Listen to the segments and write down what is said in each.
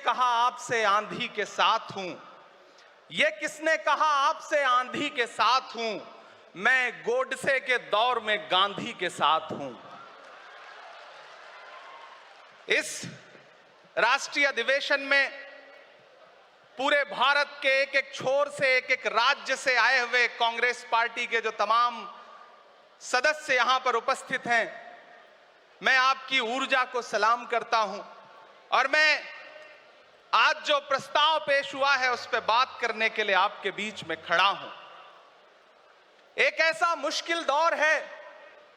कहा आपसे आंधी के साथ हूं? ये किसने कहा आपसे आंधी के साथ हूं? मैं गोडसे के दौर में गांधी के साथ हूं। इस राष्ट्रीय अधिवेशन में पूरे भारत के एक एक छोर से, एक एक राज्य से आए हुए कांग्रेस पार्टी के जो तमाम सदस्य यहां पर उपस्थित हैं, मैं आपकी ऊर्जा को सलाम करता हूं और मैं आज जो प्रस्ताव पेश हुआ है उस पर बात करने के लिए आपके बीच में खड़ा हूं। एक ऐसा मुश्किल दौर है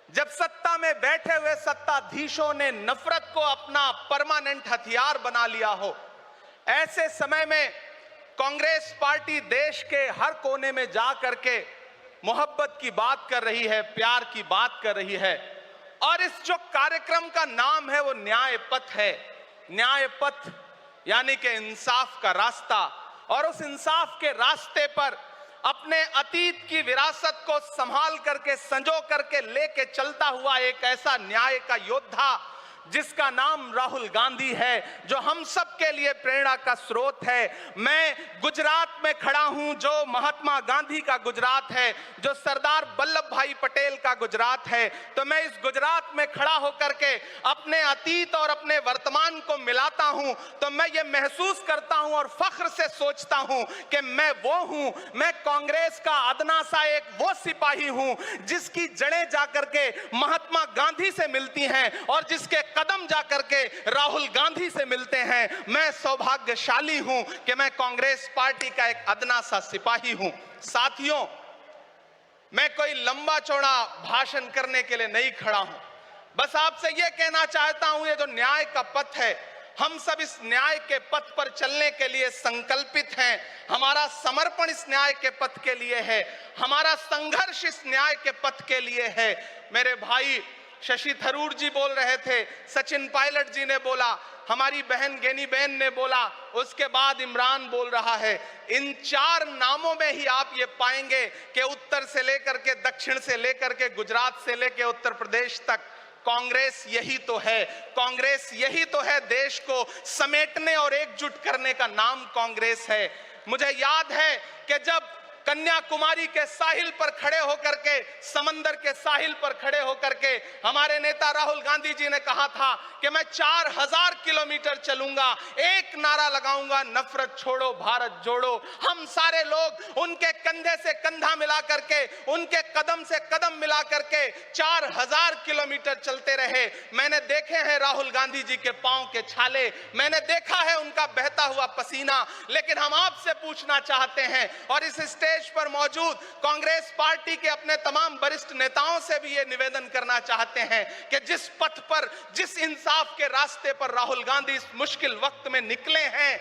जब सत्ता में बैठे हुए सत्ताधीशों ने नफरत को अपना परमानेंट हथियार बना लिया हो। ऐसे समय में कांग्रेस पार्टी देश के हर कोने में जा करके मोहब्बत की बात कर रही है, प्यार की बात कर रही है और इस जो कार्यक्रम का नाम है वो न्याय पथ है। न्याय पथ यानी कि इंसाफ का रास्ता, और उस इंसाफ के रास्ते पर अपने अतीत की विरासत को संभाल करके, संजो करके लेके चलता हुआ एक ऐसा न्याय का योद्धा जिसका नाम राहुल गांधी है, जो हम सब के लिए प्रेरणा का स्रोत है। मैं गुजरात में खड़ा हूं, जो महात्मा गांधी का गुजरात है, जो सरदार वल्लभ भाई पटेल का गुजरात है। तो मैं इस गुजरात में खड़ा होकर के अपने अतीत और अपने वर्तमान को मिलाता हूं तो मैं ये महसूस करता हूं और फख्र से सोचता हूं कि मैं वो हूं, मैं कांग्रेस का अदना सा एक वो सिपाही हूं जिसकी जड़ें जाकर के महात्मा गांधी से मिलती हैं और जिसके कदम जाकर के राहुल गांधी से मिलते हैं। मैं सौभाग्यशाली हूं कि मैं कांग्रेस पार्टी का एक अदना सा सिपाही हूं। साथियों, मैं कोई लंबा चौड़ा भाषण करने के लिए नहीं खड़ा हूं, बस आपसे यह कहना चाहता हूं, ये जो न्याय का पथ है, हम सब इस न्याय के पथ पर चलने के लिए संकल्पित हैं। हमारा समर्पण इस न्याय के पथ के लिए है, हमारा संघर्ष इस न्याय के पथ के लिए है। मेरे भाई शशि थरूर जी बोल रहे थे, सचिन पायलट जी ने बोला, हमारी बहन गेनी बहन ने बोला, उसके बाद इमरान बोल रहा है। इन चार नामों में ही आप ये पाएंगे कि उत्तर से लेकर के, दक्षिण से लेकर के, गुजरात से लेकर उत्तर प्रदेश तक कांग्रेस यही तो है। कांग्रेस यही तो है, देश को समेटने और एकजुट करने का नाम कांग्रेस है। मुझे याद है कि जब कन्याकुमारी के साहिल पर खड़े होकर के, समंदर के साहिल पर खड़े होकर के हमारे नेता राहुल गांधी जी ने कहा था कि मैं 4000 किलोमीटर चलूंगा, एक नारा लगाऊंगा, नफरत छोड़ो भारत जोड़ो। हम सारे लोग उनके कंधे से कंधा मिला करके, उनके कदम से कदम मिला करके 4000 किलोमीटर चलते रहे। मैंने देखे हैं राहुल गांधी जी के पांव के छाले, मैंने देखा है उनका बहता हुआ पसीना, लेकिन हम आपसे पूछना चाहते हैं और इस स्टेज पर मौजूद कांग्रेस पार्टी के अपने तमाम वरिष्ठ नेताओं से भी ये निवेदन करना चाहते हैं कि जिस पथ पर, जिस इंसाफ के रास्ते पर राहुल गांधी इस मुश्किल वक्त में निकले हैं,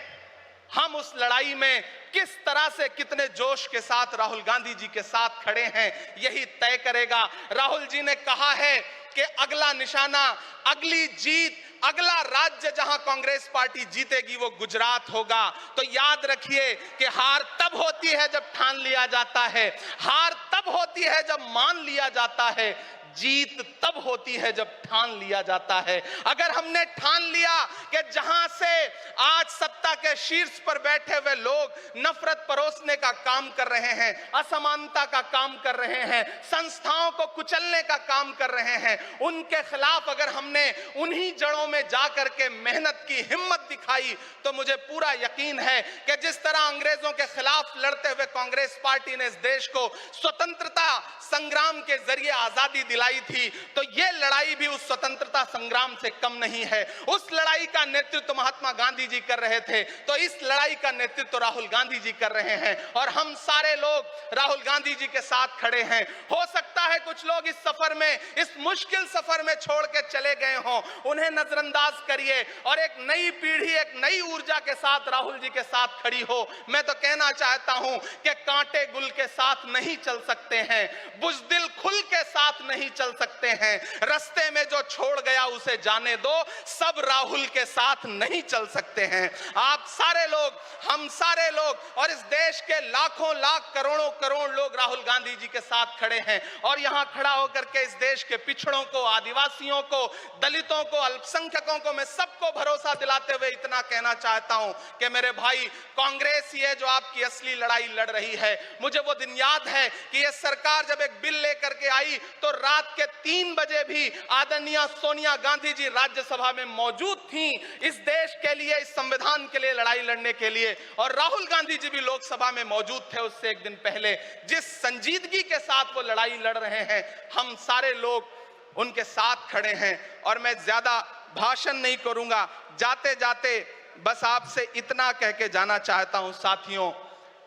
हम उस लड़ाई में किस तरह से, कितने जोश के साथ राहुल गांधी जी के साथ खड़े हैं, यही तय करेगा। राहुल जी ने कहा है कि अगला निशाना, अगली जीत, अगला राज्य जहां कांग्रेस पार्टी जीतेगी वो गुजरात होगा। तो याद रखिए कि हार तब होती है जब ठान लिया जाता है, हार तब होती है जब मान लिया जाता है, जीत तब होती है जब ठान लिया जाता है। अगर हमने ठान लिया कि जहां से आज सत्ता के शीर्ष पर बैठे हुए लोग नफरत परोसने का काम कर रहे हैं, असमानता का काम कर रहे हैं, संस्थाओं को कुचलने का काम कर रहे हैं, उनके खिलाफ अगर हमने उन्हीं जड़ों में जाकर के मेहनत की, हिम्मत दिखाई, तो मुझे पूरा यकीन है कि जिस तरह अंग्रेजों के खिलाफ लड़ते हुए कांग्रेस पार्टी ने इस देश को स्वतंत्रता संग्राम के जरिए आजादी दिलाई थी, तो यह लड़ाई भी उस स्वतंत्रता संग्राम से कम नहीं है। उस लड़ाई का नेतृत्व महात्मा गांधी जी कर रहे थे, तो इस लड़ाई का नेतृत्व राहुल गांधी जी कर रहे हैं और हम सारे लोग राहुल गांधी जी के साथ खड़े हैं। हो सकता है कुछ लोग इस सफर में, इस मुश्किल सफर में छोड़ के चले गए हों, उन्हें नजरअंदाज करिए और एक नई पीढ़ी, एक नई ऊर्जा के साथ राहुल जी के साथ खड़ी हो। मैं तो कहना चाहता हूं कि कांटे गुल के साथ नहीं चल सकते हैं, बुज़दिल खुल के साथ नहीं चल सकते हैं। रास्ते में जो छोड़ गया उसे जाने दो, सब राहुल के साथ नहीं चल सकते हैं। आप सारे लोग, हम सारे लोग और इस देश के लाखों लाख करोड़ों करोड़ लोग राहुल गांधी जी के साथ खड़े हैं। और यहां खड़ा होकर के इस देश के पिछड़ों को, आदिवासियों को, दलितों को, अल्पसंख्यकों को मैं सबको भरोसा दिलाते हुए इतना कहना चाहता हूं कि मेरे भाई, कांग्रेस ही है जो आपकी असली लड़ाई लड़ रही है। मुझे वो दिन याद है कि ये सरकार जब एक बिल लेकर के आई तो रात के 3 बजे भी आदरणीय सोनिया गांधी जी राज्यसभा में मौजूद थी इस देश के लिए, इस संविधान के लिए लड़ाई लड़ने के लिए। और राहुल गांधी जी भी लोकसभा में मौजूद थे उससे एक दिन पहले। जिस संजीदगी के साथ वो लड़ाई लड़ रहे हैं, हम सारे लोग उनके साथ खड़े हैं। और मैं ज्यादा भाषण नहीं करूंगा, जाते जाते बस आपसे इतना कह के जाना चाहता हूं साथियों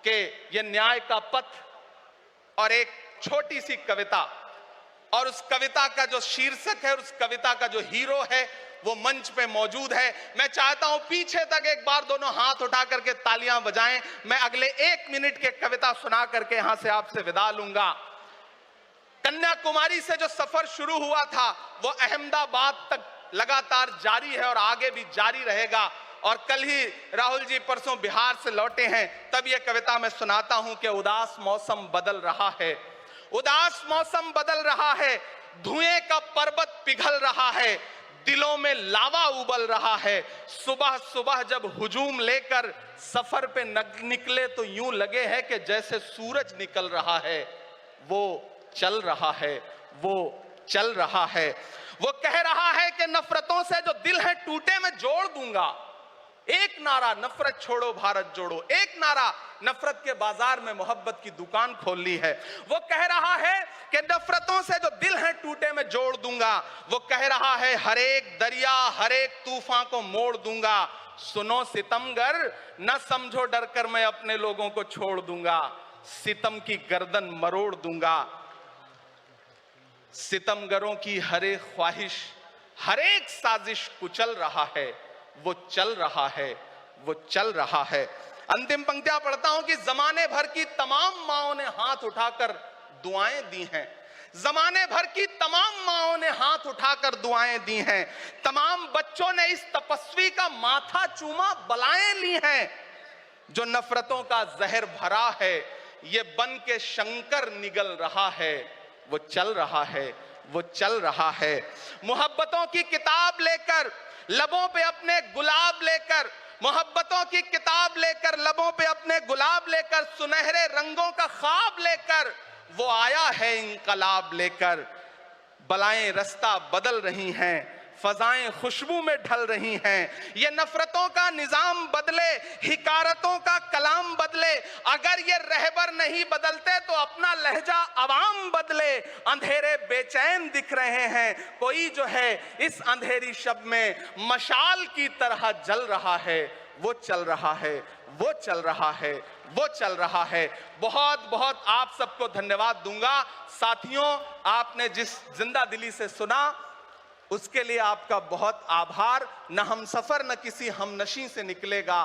कि यह न्याय का पथ और एक छोटी सी कविता, और उस कविता का जो शीर्षक है, उस कविता का जो हीरो है वो मंच पे मौजूद है। मैं चाहता हूं पीछे तक एक बार दोनों हाथ उठा करके तालियां बजाएं। मैं अगले 1 मिनट की कविता सुना करके यहां से आपसे विदा लूंगा। कन्याकुमारी से जो सफर शुरू हुआ था वो अहमदाबाद तक लगातार जारी है और आगे भी जारी रहेगा। और कल ही राहुल जी परसों बिहार से लौटे हैं, तब यह कविता मैं सुनाता हूं कि उदास मौसम बदल रहा है, उदास मौसम बदल रहा है, धुएं का पर्वत पिघल रहा है, दिलों में लावा उबल रहा है। सुबह सुबह जब हुजूम लेकर सफर पे निकले तो यूं लगे है कि जैसे सूरज निकल रहा है। वो चल रहा है, वो चल रहा है। वो कह रहा है कि नफरतों से जो दिल है टूटे मैं जोड़ दूंगा। एक नारा नफरत छोड़ो भारत जोड़ो, एक नारा नफरत के बाजार में मोहब्बत की दुकान खोल ली है। वो कह रहा है कि नफरतों से जो दिल है टूटे मैं जोड़ दूंगा। वो कह रहा है हर एक दरिया हर एक तूफान को मोड़ दूंगा। सुनो सितमगर, न समझो डर कर मैं अपने लोगों को छोड़ दूंगा। सितम की गर्दन मरोड़ दूंगा। सितमगरों की हर एक ख्वाहिश हर एक साजिश कुचल रहा है। वो चल रहा है, वो चल रहा है। अंतिम पंक्तियां पढ़ता हूं कि जमाने भर की तमाम माओं ने हाथ उठाकर दुआएं दी हैं। जमाने भर की तमाम माओं ने हाथ उठाकर दुआएं दी हैं। तमाम बच्चों ने इस तपस्वी का माथा चूमा, बलाएं ली हैं। जो नफरतों का जहर भरा है ये बन के शंकर निगल रहा है। वो चल रहा है, वो चल रहा है। मोहब्बतों की किताब लेकर लबों पे अपने गुलाब लेकर, मोहब्बतों की किताब लेकर लबों पे अपने गुलाब लेकर, सुनहरे रंगों का ख्वाब लेकर वो आया है इंकलाब लेकर। बलाएं रास्ता बदल रही हैं, फजाएं खुशबू में ढल रही हैं। ये नफरतों का निजाम बदले, हिकारतों का कलाम बदले। अगर ये रहबर नहीं बदलते तो अपना लहजा अवाम बदले। अंधेरे बेचैन दिख रहे हैं, कोई जो है इस अंधेरी शब में मशाल की तरह जल रहा है। वो चल रहा है, वो चल रहा है, वो चल रहा है। बहुत बहुत आप सबको धन्यवाद दूंगा। साथियों, आपने जिस जिंदा दिली से सुना उसके लिए आपका बहुत आभार। न हम सफर न किसी हमनशी से निकलेगा।